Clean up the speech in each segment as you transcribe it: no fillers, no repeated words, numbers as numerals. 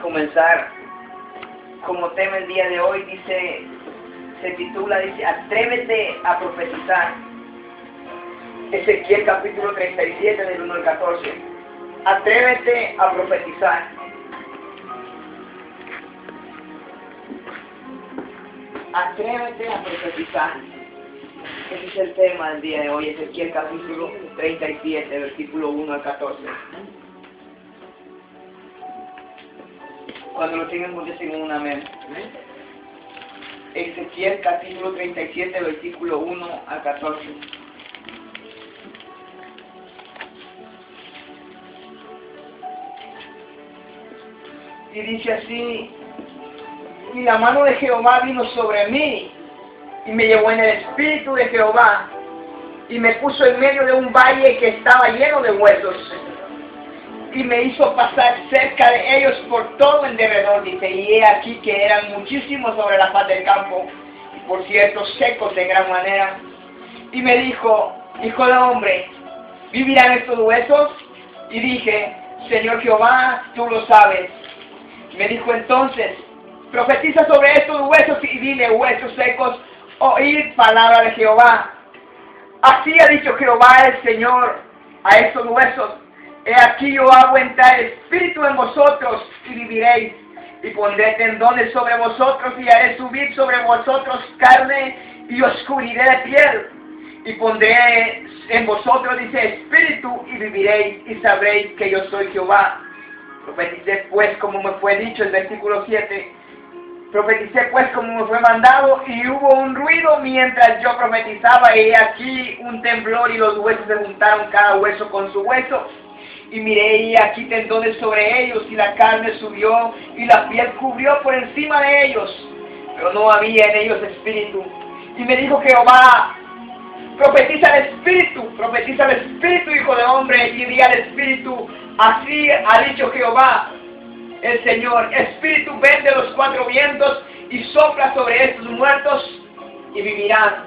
comenzar como tema el día de hoy, se titula, Atrévete a profetizar. Ezequiel capítulo 37 del 1 al 14. Atrévete a profetizar. Atrévete a profetizar. Ese es el tema del día de hoy, Ezequiel capítulo 37, versículo 1 al 14. Cuando lo tengan, decimos un amén. Ezequiel capítulo 37, versículo 1 al 14. Y dice así: y la mano de Jehová vino sobre mí, y me llevó en el espíritu de Jehová, y me puso en medio de un valle que estaba lleno de huesos, y me hizo pasar cerca de ellos por todo el derredor, dice, y he aquí que eran muchísimos sobre la faz del campo, y por cierto secos de gran manera. Y me dijo: hijo de hombre, ¿vivirán estos huesos? Y dije: Señor Jehová, tú lo sabes. Me dijo entonces: profetiza sobre estos huesos y dile: huesos secos, oíd palabra de Jehová. Así ha dicho Jehová el Señor a estos huesos: he aquí yo hago entrar espíritu en vosotros y viviréis, y pondré tendones sobre vosotros y haré subir sobre vosotros carne y os cubriré de piel, y pondré en vosotros, dice, espíritu y viviréis y sabréis que yo soy Jehová. Profeticé pues como me fue dicho, el versículo 7. Profeticé pues como me fue mandado, y hubo un ruido mientras yo profetizaba, y aquí un temblor, y los huesos se juntaron cada hueso con su hueso. Y miré, y aquí tendones sobre ellos, y la carne subió, y la piel cubrió por encima de ellos, pero no había en ellos espíritu. Y me dijo Jehová: profetiza el espíritu, hijo de hombre, y di al espíritu: así ha dicho Jehová el Señor, espíritu, ven de los cuatro vientos y sopla sobre estos muertos y vivirán.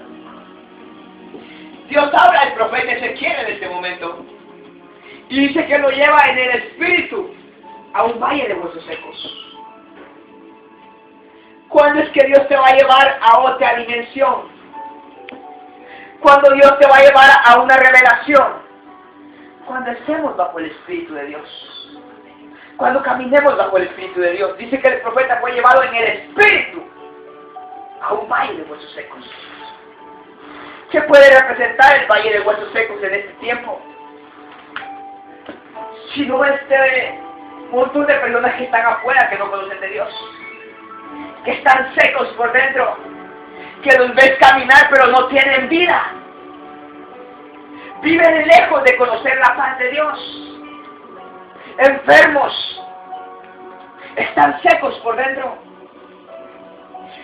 Dios habla al profeta Ezequiel en este momento y dice que lo lleva en el espíritu a un valle de huesos secos. ¿Cuándo es que Dios te va a llevar a otra dimensión? ¿Cuándo Dios te va a llevar a una revelación? Cuando estemos bajo el Espíritu de Dios. Cuando caminemos bajo el Espíritu de Dios. Dice que el profeta fue llevado en el Espíritu a un valle de huesos secos. ¿Qué puede representar el valle de huesos secos en este tiempo? Si no este montón de personas que están afuera, que no conocen de Dios, que están secos por dentro, que los ves caminar pero no tienen vida, viven lejos de conocer la paz de Dios, enfermos, están secos por dentro.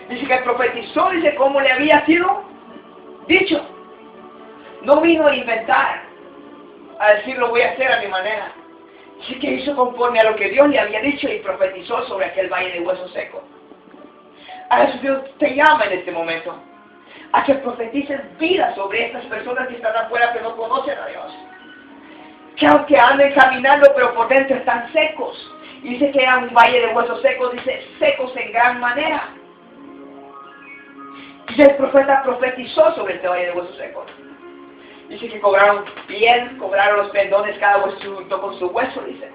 Dice que profetizó, dice cómo le había sido dicho. No vino a inventar, a decir lo voy a hacer a mi manera. Sí que hizo conforme a lo que Dios le había dicho y profetizó sobre aquel valle de huesos secos. A eso Dios te llama en este momento, a que profetices vida sobre estas personas que están afuera que no conocen a Dios, que aunque anden caminando pero por dentro están secos. Y dice que era un valle de huesos secos, dice secos en gran manera. Y el profeta profetizó sobre este valle de huesos secos. Dice que cobraron piel, cobraron los tendones, cada hueso se juntó con su hueso, dice.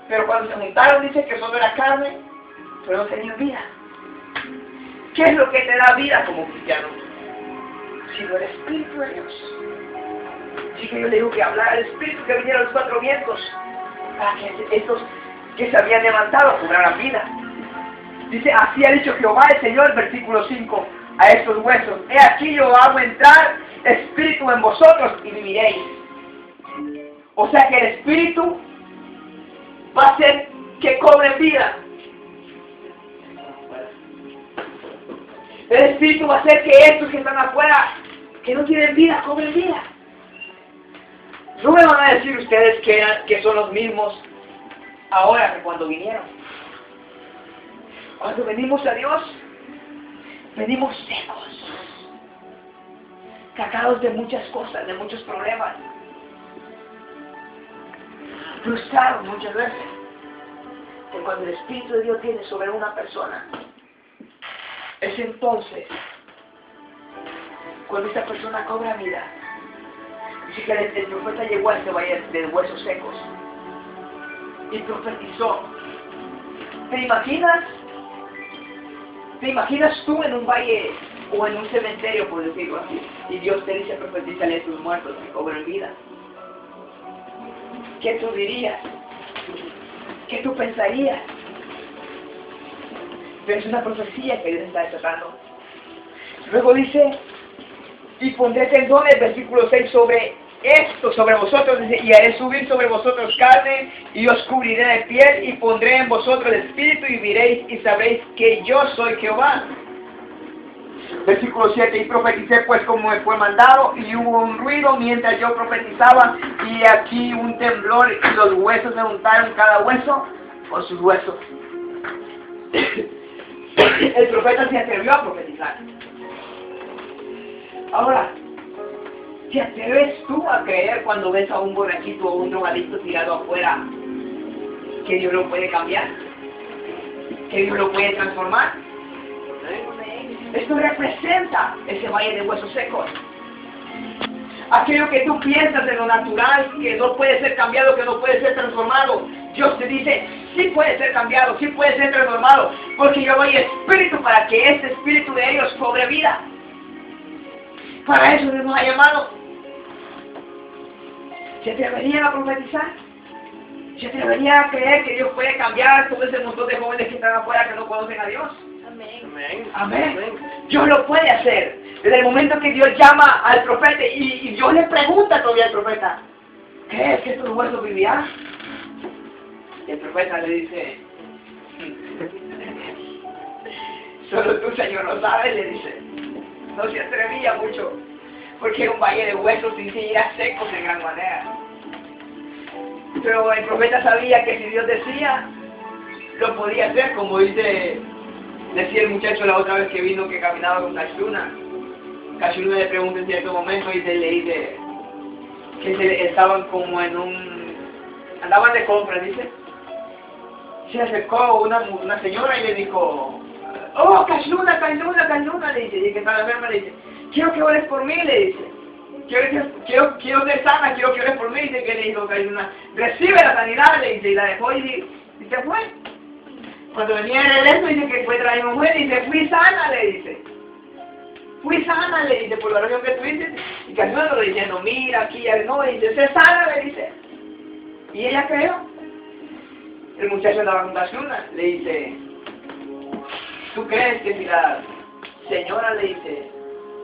Pero cuando se juntaron, dice que solo era carne, pero no tenían vida. ¿Qué es lo que te da vida como cristiano? Sino el Espíritu de Dios. Así que yo le digo que hablara al Espíritu, que viniera los cuatro vientos, para que estos que se habían levantado cobraran vida. Dice: así ha dicho Jehová el Señor, versículo 5, a estos huesos: he aquí yo hago entrar espíritu en vosotros y viviréis. O sea que el Espíritu va a hacer que cobren vida. El Espíritu va a hacer que estos que están afuera, que no tienen vida, cobren vida. No me van a decir ustedes que son los mismos ahora que cuando vinieron. Cuando venimos a Dios, venimos secos, cargados de muchas cosas, de muchos problemas, frustrados muchas veces. que cuando el Espíritu de Dios viene sobre una persona, es entonces cuando esta persona cobra vida. Dice que el profeta llegó a este valle de huesos secos y profetizó. ¿Te imaginas tú en un valle o en un cementerio, por decirlo así, y Dios te dice profetízale a tus muertos que cobren vida? ¿Qué tú dirías? ¿Qué tú pensarías? Pero es una profecía que Dios está desatando. Luego dice, y pondré tendones, versículo 6, sobre esto, sobre vosotros, dice, y haré subir sobre vosotros carne, y os cubriré de piel, y pondré en vosotros el espíritu, y viréis y sabréis que yo soy Jehová. Versículo 7, y profeticé pues como me fue mandado, y hubo un ruido mientras yo profetizaba, y aquí un temblor, y los huesos se juntaron cada hueso con sus huesos. El profeta se atrevió a profetizar. Ahora, ¿te atreves tú a creer cuando ves a un borrachito o un drogadicto tirado afuera que Dios lo puede cambiar? ¿Que Dios lo puede transformar? Esto representa ese valle de huesos secos. Aquello que tú piensas en lo natural, que no puede ser cambiado, que no puede ser transformado, Dios te dice, sí puede ser cambiado, sí puede ser transformado, porque yo doy espíritu para que ese espíritu de ellos cobre vida. Para eso Dios nos ha llamado. ¿Se atreverían a profetizar? ¿Se atreverían a creer que Dios puede cambiar todo ese montón de jóvenes que están afuera que no conocen a Dios? Amén. Amén. Dios lo puede hacer. Desde el momento que Dios llama al profeta y Dios le pregunta todavía al profeta, ¿crees que estos huesos vivirán? Y el profeta le dice, solo tú, Señor, lo sabes, le dice. No se atrevía mucho, porque era un valle de huesos y seguía secos de gran manera. Pero el profeta sabía que si Dios decía, lo podía hacer, como decía el muchacho la otra vez que vino, que caminaba con Cachuna. Cachuna le pregunta en cierto momento y le dice que estaban como andaban de compra, dice. Se acercó una señora y le dijo, oh, Cachuna, le dice, y que estaba enferma, le dice, quiero que ores por mí, le dice. Quiero ser sana, quiero que ores por mí, dice que le dijo Cachuna, recibe la sanidad, le dice, y la dejó y se fue. Cuando venía de regreso, dice que fue traer una mujer, dice, fui sana, le dice, por la oración que tú dices, y Cachuna lo diciendo, mira, aquí, no, le dice, sé sana, le dice, y ella creyó. El muchacho andaba con Cachuna, le dice, ¿tú crees que si la señora le dice,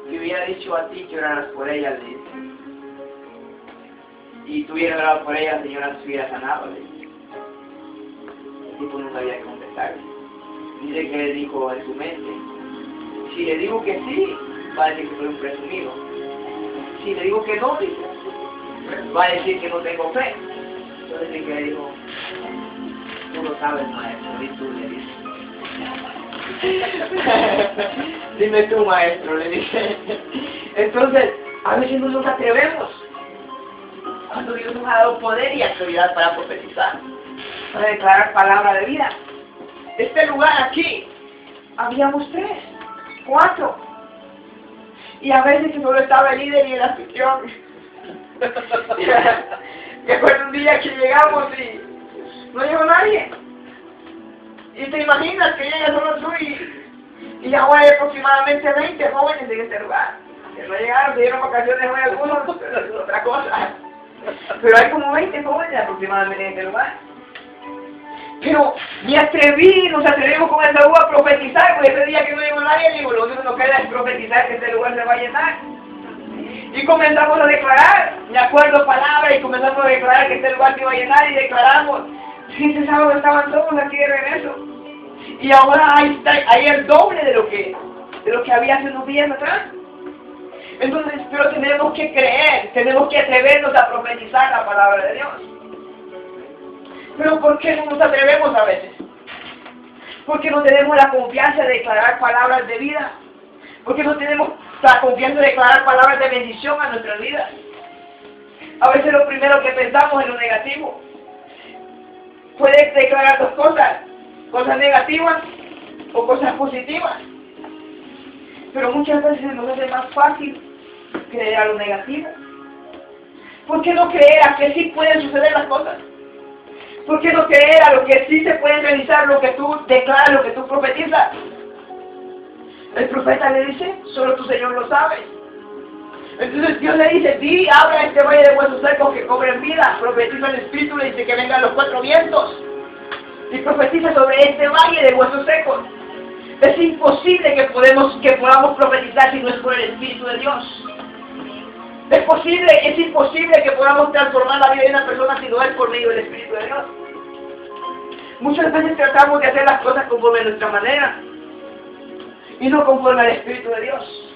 que hubiera dicho a ti que oraras por ella, le dice, y tú hubieras orado por ella, la señora se hubiera sanado, le dice? El tipo no sabía qué contestarle. Dice que le dijo en su mente, si le digo que sí, va a decir que soy un presumido. Si le digo que no, dice, va a decir que no tengo fe. Entonces dice que le dijo, tú lo sabes, maestro, y tú le dices. Dime tú, maestro, le dije. Entonces, a veces no nos atrevemos cuando Dios nos ha dado poder y autoridad para profetizar, para declarar palabra de vida. Este lugar aquí, habíamos 3, 4, y a veces que solo estaba el líder y el anfitrión. Me acuerdo un día que llegamos y no llegó nadie. Y te imaginas que llega solo tú y ahora hay aproximadamente 20 jóvenes en este lugar. Que no llegaron, se dieron vacaciones hoy algunos, pero es otra cosa. Pero hay como 20 jóvenes aproximadamente en este lugar. Pero nos atrevimos con esa uva a profetizar, porque ese día que no llegó nadie, digo, lo único que nos queda es profetizar que este lugar se va a llenar. Y comenzamos a declarar, me acuerdo palabras, y comenzamos a declarar que este lugar se iba a llenar, y declaramos. Este sábado estaban todos aquí de regreso. Y ahora hay el doble de lo que había hace unos días atrás. Entonces, pero tenemos que creer, tenemos que atrevernos a profetizar la palabra de Dios. Pero ¿por qué no nos atrevemos a veces? Porque no tenemos la confianza de declarar palabras de vida. Porque no tenemos la confianza de declarar palabras de bendición a nuestras vidas. A veces lo primero que pensamos es lo negativo. Puedes declarar 2 cosas. cosas negativas o cosas positivas. Pero muchas veces nos hace más fácil creer a lo negativo. ¿Por qué no creer a que sí pueden suceder las cosas? ¿Por qué no creer a lo que sí se puede realizar, lo que tú declaras, lo que tú profetizas? El profeta le dice, solo tu Señor lo sabe. Entonces Dios le dice, di, abra este valle de huesos secos que cobren vida. Profetiza el Espíritu, le dice que vengan los 4 vientos. Y profetiza sobre este valle de huesos secos. Es imposible que podamos profetizar si no es por el Espíritu de Dios. Es imposible que podamos transformar la vida de una persona si no es por medio del Espíritu de Dios. Muchas veces tratamos de hacer las cosas conforme a nuestra manera y no conforme al Espíritu de Dios.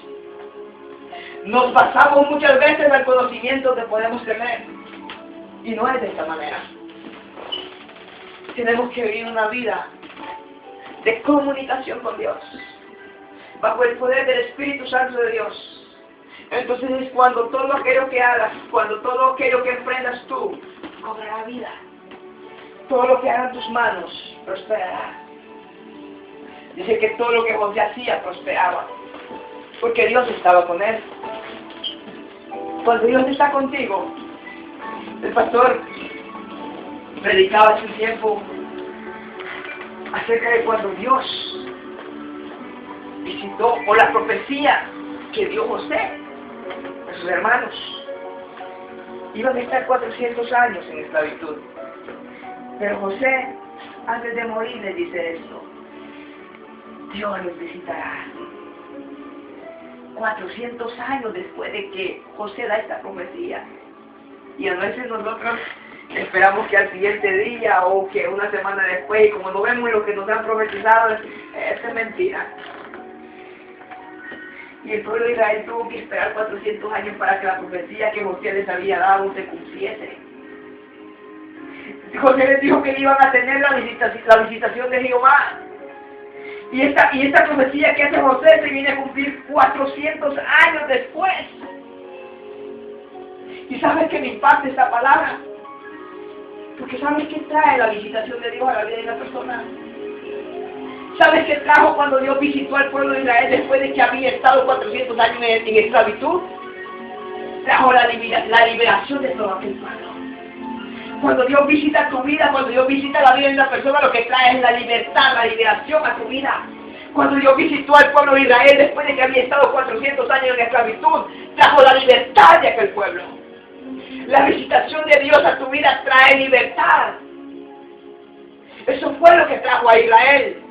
Nos basamos muchas veces en el conocimiento que podemos tener y no es de esta manera. Tenemos que vivir una vida de comunicación con Dios bajo el poder del Espíritu Santo de Dios. Entonces es cuando todo aquello que hagas, cuando todo aquello que emprendas tú, cobrará vida. Todo lo que hagan tus manos prosperará. Dice que todo lo que José hacía prosperaba, porque Dios estaba con él. Cuando Dios está contigo, el pastor predicaba hace un tiempo acerca de cuando Dios visitó, o la profecía que dio José a sus hermanos. Iban a estar 400 años en esclavitud. Pero José, antes de morir, les dice esto: Dios los visitará. 400 años después de que José da esta profecía. Y a veces nosotros esperamos que al siguiente día o que una semana después, y como no vemos lo que nos han profetizado, es mentira. Y el pueblo de Israel tuvo que esperar 400 años para que la profecía que José les había dado se cumpliese. José les dijo que iban a tener la visitación de Jehová. Y esta profecía que hace José se viene a cumplir 400 años después. ¿Y sabes qué me impacta esta palabra? Porque ¿sabes qué trae la visitación de Dios a la vida de una persona? ¿Sabes qué trajo cuando Dios visitó al pueblo de Israel después de que había estado 400 años en esclavitud? Trajo la liberación de todo aquel pueblo. Cuando Dios visita tu vida, cuando Dios visita la vida de una persona, lo que trae es la libertad, la liberación a tu vida. Cuando Dios visitó al pueblo de Israel después de que había estado 400 años en esclavitud, trajo la libertad de aquel pueblo. La visitación de Dios a tu vida trae libertad. Eso fue lo que trajo a Israel,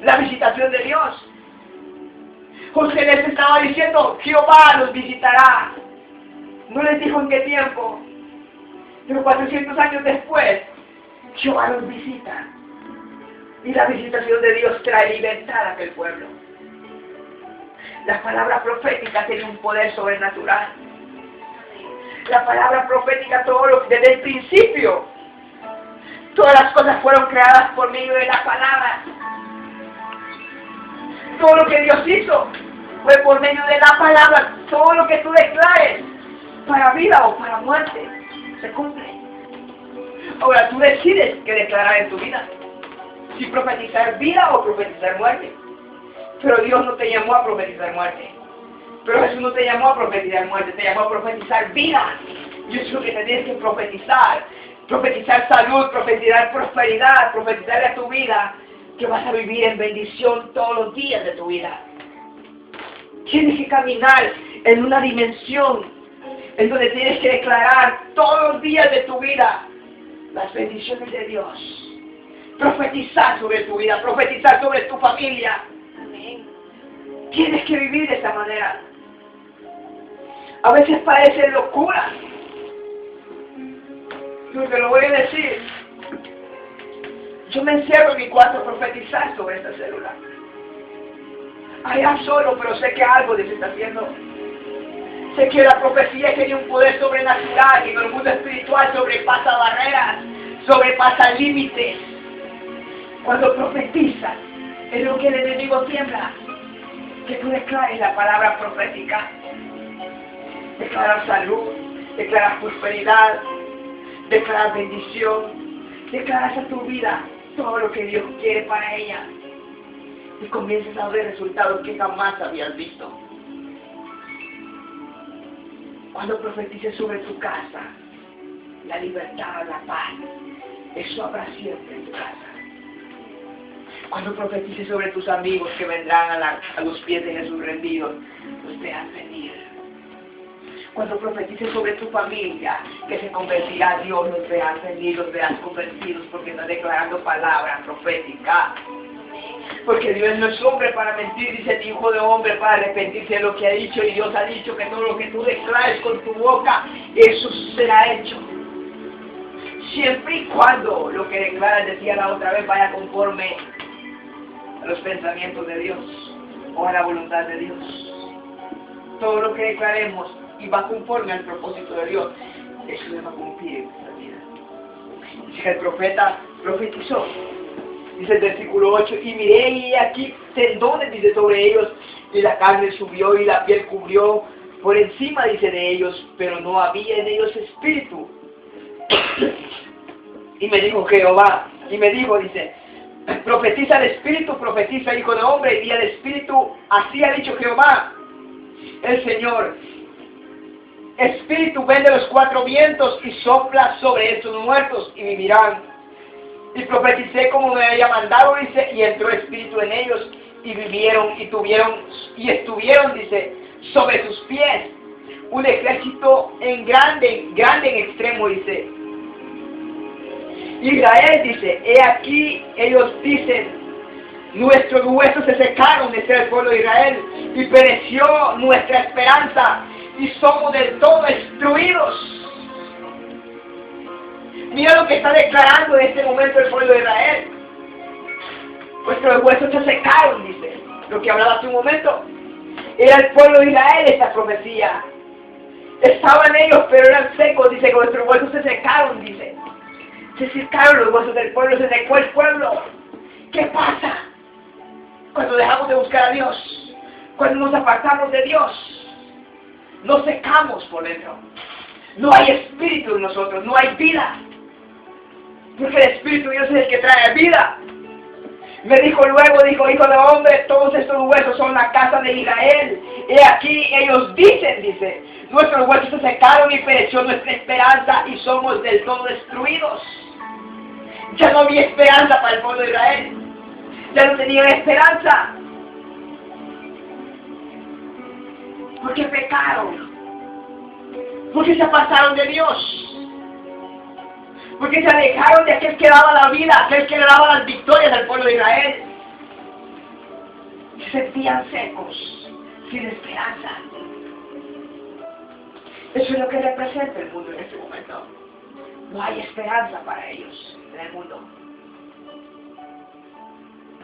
la visitación de Dios. José les estaba diciendo, Jehová los visitará. No les dijo en qué tiempo, pero 400 años después, Jehová los visita. Y la visitación de Dios trae libertad a aquel pueblo. La palabra profética tiene un poder sobrenatural. La palabra profética, desde el principio, todas las cosas fueron creadas por medio de la palabra. Todo lo que Dios hizo fue por medio de la palabra. Todo lo que tú declares, para vida o para muerte, se cumple. Ahora tú decides qué declarar en tu vida. Si profetizar vida o profetizar muerte. Pero Dios no te llamó a profetizar muerte. Pero Jesús no te llamó a profetizar muerte, te llamó a profetizar vida. Y eso es lo que te tienes que profetizar. Profetizar salud, profetizar prosperidad, profetizarle a tu vida que vas a vivir en bendición todos los días de tu vida. Tienes que caminar en una dimensión en donde tienes que declarar todos los días de tu vida las bendiciones de Dios. Profetizar sobre tu vida, profetizar sobre tu familia. Amén. Tienes que vivir de esta manera. A veces parece locura. Yo te lo voy a decir. Yo me encierro en mi cuarto a profetizar sobre esta célula. Allá solo, pero sé que algo Dios está haciendo. Sé que la profecía tiene un poder sobrenatural y en el mundo espiritual sobrepasa barreras, sobrepasa límites. Cuando profetizas, es lo que el enemigo tiembla. Que tú declares la palabra profética. Declarar salud, declarar prosperidad, declarar bendición, declarar a tu vida todo lo que Dios quiere para ella. Y comienzas a ver resultados que jamás habías visto. Cuando profetices sobre tu casa, la libertad, la paz, eso habrá siempre en tu casa. Cuando profetices sobre tus amigos que vendrán a los pies de Jesús rendidos, los veas venir. Cuando profetices sobre tu familia que se convertirá a Dios, los veas venir, los veas convertidos, porque estás declarando palabra profética. Porque Dios no es hombre para mentir, dice el Hijo de Hombre para arrepentirse de lo que ha dicho, y Dios ha dicho que todo lo que tú declares con tu boca, eso será hecho. Siempre y cuando lo que declaras, decía la otra vez, vaya conforme a los pensamientos de Dios o a la voluntad de Dios. Todo lo que declaremos y va conforme al propósito de Dios, eso se va a cumplir en nuestra vida. Dice que el profeta profetizó. Dice el versículo 8, y miré y aquí tendones, dice, sobre ellos, y la carne subió y la piel cubrió por encima, dice, de ellos, pero no había en ellos espíritu. Y me dijo Jehová, y me dijo, dice, profetiza al espíritu, profetiza, Hijo de Hombre, y al espíritu, así ha dicho Jehová, el Señor. Espíritu, ven de los cuatro vientos y sopla sobre estos muertos y vivirán. Y profeticé como me había mandado, dice, y entró espíritu en ellos, y vivieron, y estuvieron, dice, sobre sus pies, un ejército grande en extremo, dice. Israel, dice, he aquí, ellos dicen, nuestros huesos se secaron, dice el pueblo de Israel, y pereció nuestra esperanza, y somos del todo destruidos. Mira lo que está declarando en este momento el pueblo de Israel. Nuestros huesos se secaron, dice. Lo que hablaba hace un momento. Era el pueblo de Israel esta profecía. Estaban ellos, pero eran secos, dice, que nuestros huesos se secaron, dice. Se secaron los huesos del pueblo, se secó el pueblo. ¿Qué pasa? Cuando dejamos de buscar a Dios, cuando nos apartamos de Dios, nos secamos por dentro. No hay espíritu en nosotros, no hay vida. Porque el Espíritu de Dios es el que trae vida. Me dijo luego, dijo, Hijo de Hombre, todos estos huesos son la casa de Israel. He aquí ellos dicen, dice, nuestros huesos se secaron y pereció nuestra esperanza y somos del todo destruidos. Ya no había esperanza para el pueblo de Israel. Ya no tenían esperanza. Porque pecaron. Porque se apartaron de Dios. Porque se alejaron de aquel que daba la vida, aquel que le daba las victorias al pueblo de Israel. Se sentían secos, sin esperanza. Eso es lo que representa el mundo en este momento. No hay esperanza para ellos en el mundo.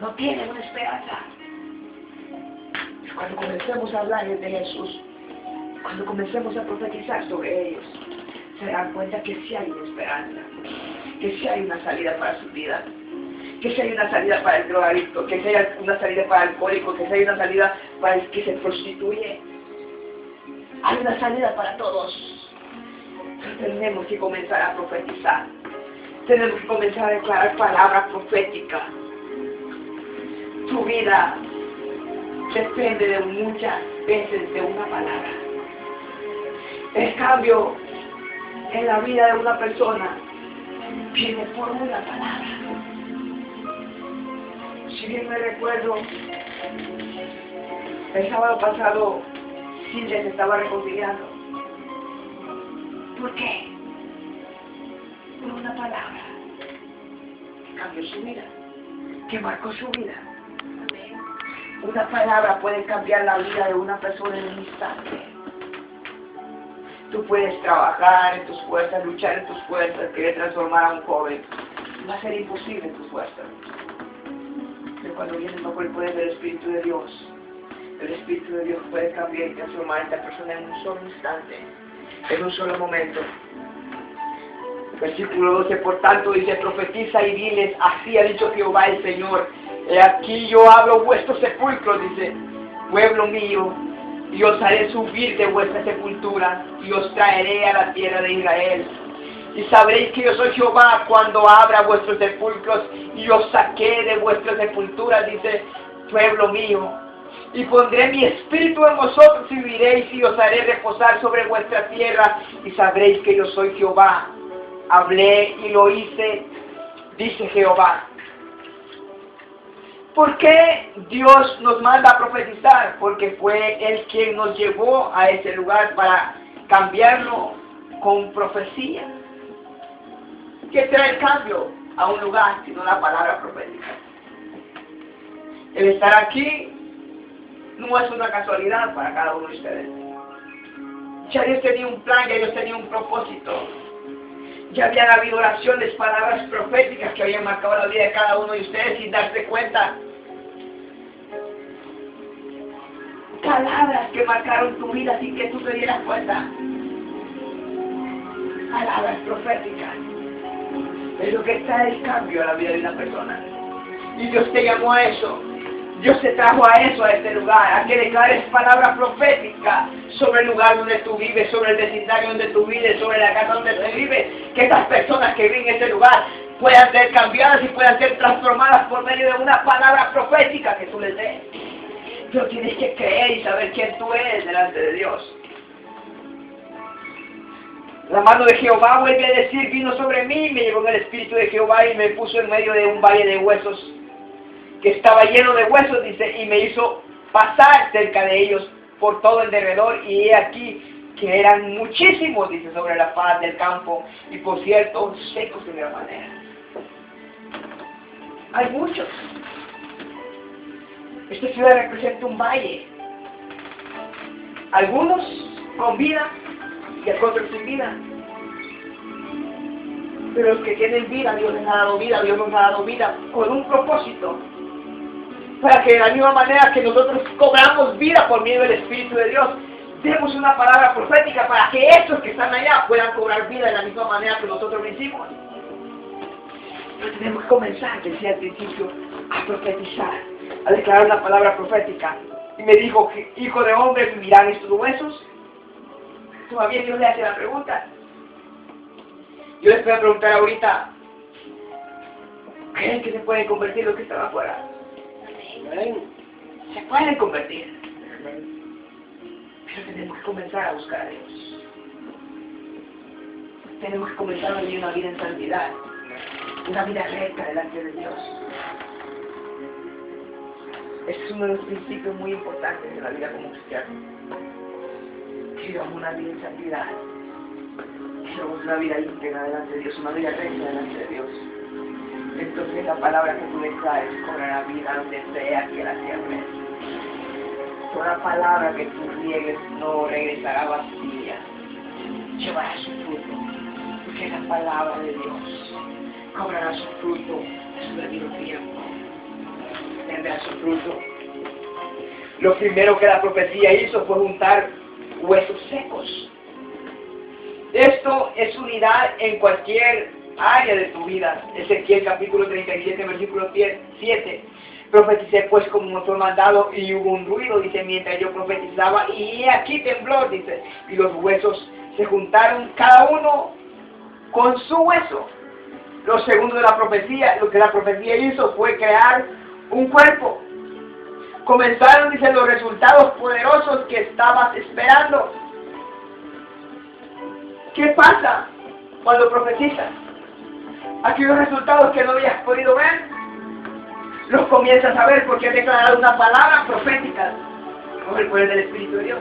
No tienen una esperanza. Y cuando comencemos a hablarles de Jesús, cuando comencemos a profetizar sobre ellos, se darán cuenta que sí hay una esperanza, que sí hay una salida para su vida, que sí hay una salida para el drogadicto, que sí hay una salida para el alcohólico, que sí hay una salida para el que se prostituye. Hay una salida para todos. Pero tenemos que comenzar a profetizar. Tenemos que comenzar a declarar palabra profética. Tu vida depende de muchas veces de una palabra. El cambio en la vida de una persona viene por una palabra. Si bien me recuerdo, el sábado pasado Silvia se estaba reconciliando. ¿Por qué? Por una palabra que cambió su vida, que marcó su vida. Una palabra puede cambiar la vida de una persona en un instante. Tú puedes trabajar en tus fuerzas, luchar en tus fuerzas, querer transformar a un joven. Va a ser imposible en tus fuerzas. Pero cuando viene bajo el poder del Espíritu de Dios, el Espíritu de Dios puede cambiar y transformar a esta persona en un solo instante, en un solo momento. Versículo 12, por tanto dice, profetiza y diles, así ha dicho Jehová el Señor, he aquí yo abro vuestros sepulcros, dice, pueblo mío, y os haré subir de vuestra sepultura, y os traeré a la tierra de Israel. Y sabréis que yo soy Jehová cuando abra vuestros sepulcros y os saqué de vuestras sepulturas, dice pueblo mío. Y pondré mi espíritu en vosotros y viviréis y os haré reposar sobre vuestra tierra y sabréis que yo soy Jehová. Hablé y lo hice, dice Jehová. ¿Por qué Dios nos manda a profetizar? Porque fue Él quien nos llevó a ese lugar para cambiarlo con profecía. ¿Qué trae el cambio a un lugar sino la palabra profética? El estar aquí no es una casualidad para cada uno de ustedes. Ya Dios tenía un plan, ya Dios tenía un propósito. Ya habían habido oraciones, palabras proféticas que habían marcado la vida de cada uno de ustedes sin darse cuenta. Palabras que marcaron tu vida sin que tú te dieras cuenta. Palabras proféticas. Es lo que trae el cambio a la vida de una persona. Y Dios te llamó a eso. Dios te trajo a eso, a este lugar, a que declares palabra profética sobre el lugar donde tú vives, sobre el vecindario donde tú vives, sobre la casa donde tú vives. Que estas personas que viven en este lugar puedan ser cambiadas y puedan ser transformadas por medio de una palabra profética que tú les des. Pero tienes que creer y saber quién tú eres delante de Dios. La mano de Jehová, vuelve a decir, vino sobre mí, me llevó en el espíritu de Jehová y me puso en medio de un valle de huesos, que estaba lleno de huesos, dice, y me hizo pasar cerca de ellos por todo el derredor, y he aquí que eran muchísimos, dice, sobre la faz del campo, y por cierto, secos de gran manera. Hay muchos. Esta ciudad representa un valle. Algunos con vida y otros sin vida. Pero los que tienen vida, Dios les ha dado vida, Dios nos ha dado vida con un propósito. Para que de la misma manera que nosotros cobramos vida por medio del Espíritu de Dios, demos una palabra profética para que estos que están allá puedan cobrar vida de la misma manera que nosotros lo hicimos. Pero tenemos que comenzar, decía al principio, a profetizar, a declarar una palabra profética. Y me dijo, hijo de hombre, ¿vivirán estos huesos? Todavía Dios le hace la pregunta. Yo les voy a preguntar ahorita, ¿creen que se pueden convertir los que están afuera? Se pueden convertir. Pero tenemos que comenzar a buscar a Dios. Tenemos que comenzar a vivir una vida en santidad. Una vida recta delante de Dios. Este es uno de los principios muy importantes de la vida como cristiano. Que vivamos una vida en santidad. Que vivamos una vida íntegra delante de Dios, una vida recta delante de Dios. Entonces la palabra que tú declares cobrará vida donde sea que la siembres. Toda palabra que tú riegues no regresará vacía. Llevará su fruto. Porque la palabra de Dios cobrará su fruto en su debido tiempo. Tendrá su fruto. Lo primero que la profecía hizo fue juntar huesos secos. Esto es unidad en cualquier área de tu vida. Ezequiel capítulo 37, versículo 7. Profeticé pues como me fue mandado y hubo un ruido, dice, mientras yo profetizaba, y aquí tembló, dice, y los huesos se juntaron cada uno con su hueso. Lo segundo de la profecía, lo que la profecía hizo fue crear un cuerpo. Comenzaron, dice, los resultados poderosos que estabas esperando. ¿Qué pasa cuando profetizas? Aquellos resultados que no habías podido ver, los comienzas a ver porque has declarado una palabra profética con el poder del Espíritu de Dios.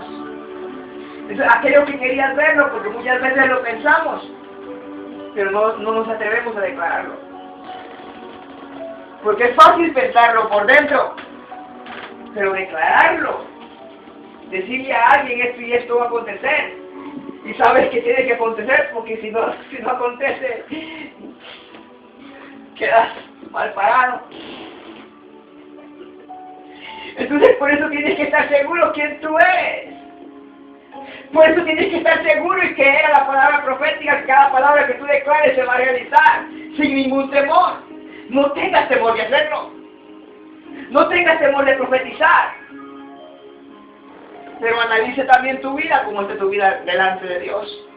Entonces, aquello que querías verlo, porque muchas veces lo pensamos, pero no nos atrevemos a declararlo. Porque es fácil pensarlo por dentro, pero declararlo, decirle a alguien esto y esto va a acontecer, y sabes que tiene que acontecer, porque si no acontece, quedas mal parado. Entonces por eso tienes que estar seguro quién tú eres. Por eso tienes que estar seguro y creer a la palabra profética, que cada palabra que tú declares se va a realizar, sin ningún temor. No tengas temor de hacerlo. No tengas temor de profetizar. Pero analice también tu vida, como está tu vida delante de Dios.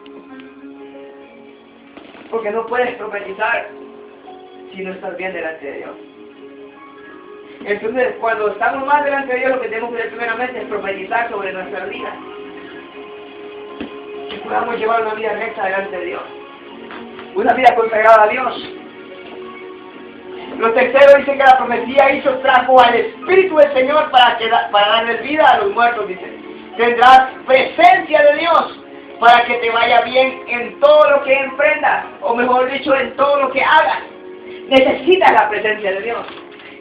Porque no puedes profetizar si no estás bien delante de Dios. Entonces, cuando estamos más delante de Dios, lo que tenemos que hacer primeramente es profetizar sobre nuestra vida. Que podamos llevar una vida recta delante de Dios. Una vida consagrada a Dios. Lo tercero dice que la profecía trajo al Espíritu del Señor para darle vida a los muertos, dice. Tendrás presencia de Dios para que te vaya bien en todo lo que emprendas, o mejor dicho, en todo lo que hagas. Necesitas la presencia de Dios.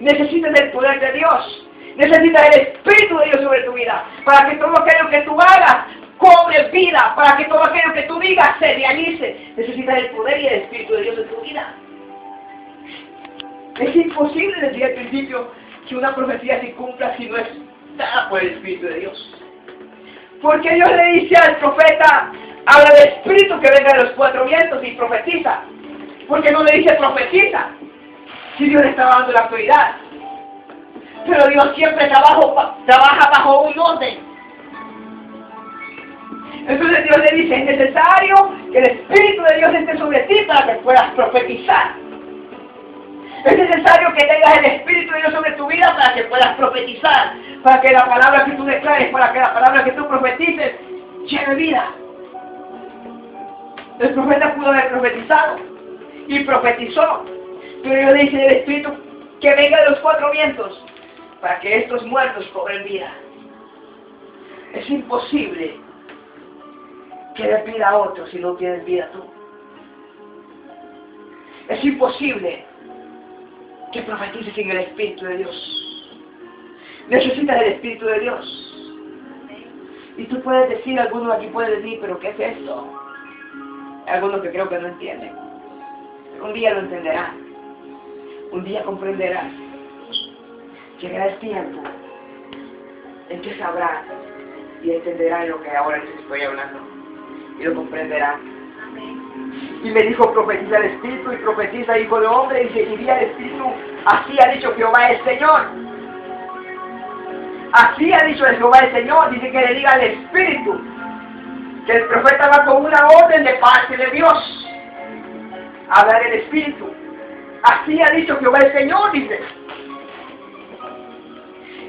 Necesitas el poder de Dios. Necesitas el Espíritu de Dios sobre tu vida, para que todo aquello que tú hagas cobre vida, para que todo aquello que tú digas se realice. Necesitas el poder y el Espíritu de Dios en tu vida. Es imposible decir al principio que una profecía se cumpla si no es dada por el Espíritu de Dios. Porque Dios le dice al profeta, habla del Espíritu que venga de los cuatro vientos y profetiza. Porque no le dice profetiza, si Dios le está dando la autoridad. Pero Dios siempre trabaja bajo un orden. Entonces Dios le dice, es necesario que el Espíritu de Dios esté sobre ti para que puedas profetizar. Es necesario que tengas el Espíritu de Dios sobre tu vida para que puedas profetizar, para que la palabra que tú declares, para que la palabra que tú profetices lleve vida. El profeta pudo haber profetizado y profetizó, pero Dios le dice el Espíritu que venga de los cuatro vientos para que estos muertos cobren vida. Es imposible que des vida a otros si no tienes vida tú. Es imposible que profetices sin el Espíritu de Dios. Necesitas el Espíritu de Dios. Y tú puedes decir, algunos aquí pueden decir, pero ¿qué es esto? Hay algunos que creo que no entienden. Pero un día lo entenderás. Un día comprenderás. Llegará el tiempo en que sabrás y entenderás lo que ahora les estoy hablando. Y lo comprenderás. Y me dijo, profetiza el Espíritu, y profetiza, hijo de hombre, y dice, y di al Espíritu, así ha dicho Jehová el Señor. Así ha dicho Jehová el Señor, dice que le diga al Espíritu, que el profeta va con una orden de parte de Dios. Hablar el Espíritu. Así ha dicho Jehová el Señor, dice.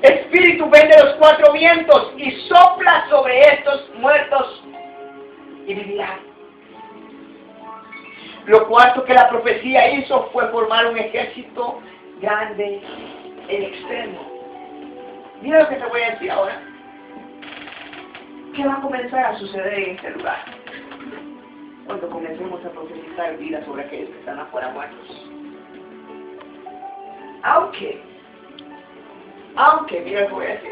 Espíritu, ven de los cuatro vientos y sopla sobre estos muertos y vivirán. Lo cuarto que la profecía hizo fue formar un ejército grande en extremo. Mira lo que te voy a decir ahora. ¿Qué va a comenzar a suceder en este lugar? Cuando comencemos a profetizar vida sobre aquellos que están afuera muertos. Aunque, mira lo que voy a decir.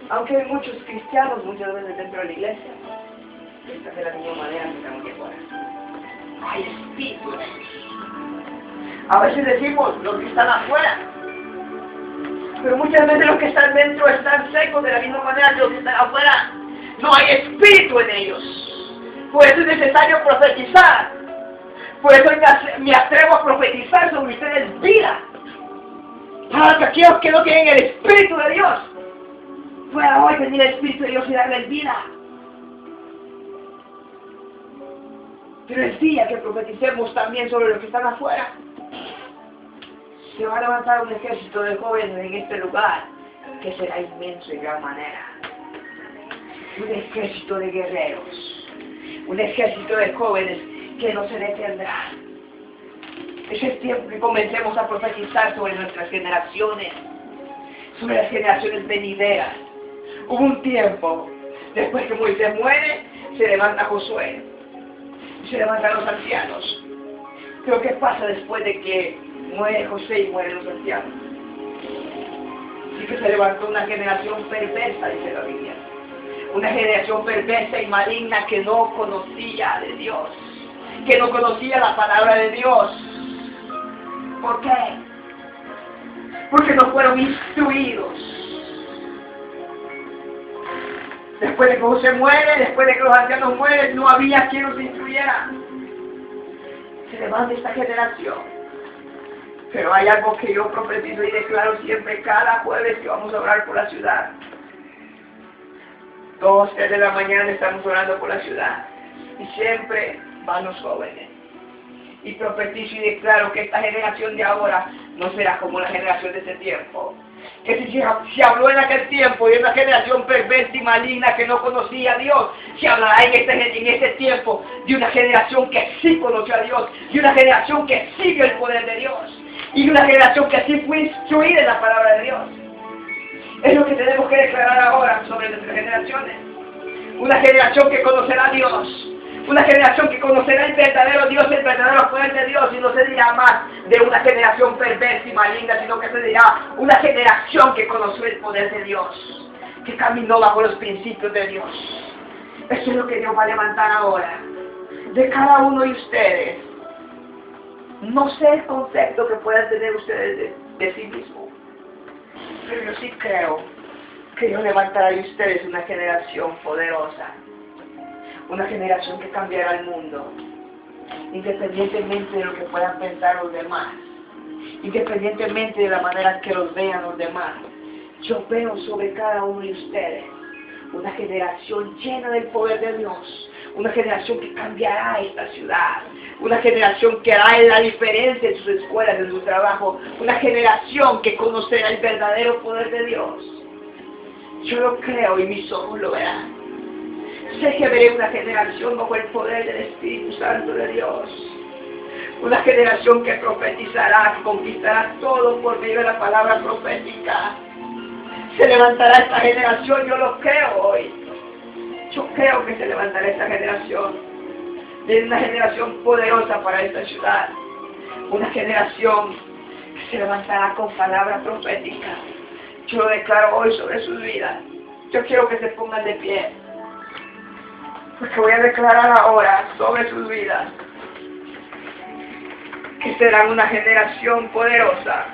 Aunque hay muchos cristianos muchas veces dentro de la iglesia, esta es de la misma manera que estamos aquí afuera. Hay espíritu en ellos. A veces decimos los que están afuera, pero muchas veces los que están dentro están secos de la misma manera que los que están afuera. No hay espíritu en ellos. Por eso es necesario profetizar. Por eso me atrevo a profetizar sobre ustedes vida. Para que aquellos que no tienen el Espíritu de Dios puedan hoy venir el Espíritu de Dios y darles vida. Pero el día que profeticemos también sobre los que están afuera, se va a levantar un ejército de jóvenes en este lugar que será inmenso en gran manera. Un ejército de guerreros, un ejército de jóvenes que no se detendrán. Es el tiempo que comencemos a profetizar sobre nuestras generaciones, sobre las generaciones venideras. Hubo un tiempo, después que Moisés muere, se levanta Josué. Se levantan los ancianos. Pero ¿qué pasa después de que muere José y mueren los ancianos? Sí que se levantó una generación perversa, dice la Biblia. Una generación perversa y maligna que no conocía de Dios. Que no conocía la palabra de Dios. ¿Por qué? Porque no fueron instruidos. Después de que José muere, después de que los ancianos mueren, no había quien los instruyera. Se levanta esta generación. Pero hay algo que yo profetizo y declaro siempre cada jueves que vamos a orar por la ciudad. 2, 3 de la mañana estamos orando por la ciudad. Y siempre van los jóvenes. y profetizo y declaro que esta generación de ahora no será como la generación de ese tiempo. Que si se habló en aquel tiempo de una generación perversa y maligna que no conocía a Dios, se hablará en este tiempo de una generación que sí conoció a Dios, de una generación que sigue el poder de Dios, y de una generación que sí fue instruida en la palabra de Dios. Es lo que tenemos que declarar ahora sobre nuestras generaciones. Una generación que conocerá a Dios. Una generación que conocerá el verdadero Dios, el verdadero poder de Dios, y no se dirá más de una generación perversa y maligna, sino que se dirá una generación que conoció el poder de Dios, que caminó bajo los principios de Dios. Eso es lo que Dios va a levantar ahora, de cada uno de ustedes. No sé el concepto que puedan tener ustedes de sí mismos, pero yo sí creo que Dios levantará de ustedes una generación poderosa. Una generación que cambiará el mundo, independientemente de lo que puedan pensar los demás, independientemente de la manera que los vean los demás. Yo veo sobre cada uno de ustedes una generación llena del poder de Dios, una generación que cambiará esta ciudad, una generación que hará la diferencia en sus escuelas, en su trabajo, una generación que conocerá el verdadero poder de Dios. Yo lo creo y mis ojos lo verán. Sé que veré una generación bajo el poder del Espíritu Santo de Dios. Una generación que profetizará, que conquistará todo por medio de la palabra profética. Se levantará esta generación, yo lo creo hoy. Yo creo que se levantará esta generación. Es una generación poderosa para esta ciudad. Una generación que se levantará con palabra profética. Yo lo declaro hoy sobre sus vidas. Yo quiero que se pongan de pie, porque voy a declarar ahora sobre sus vidas que serán una generación poderosa.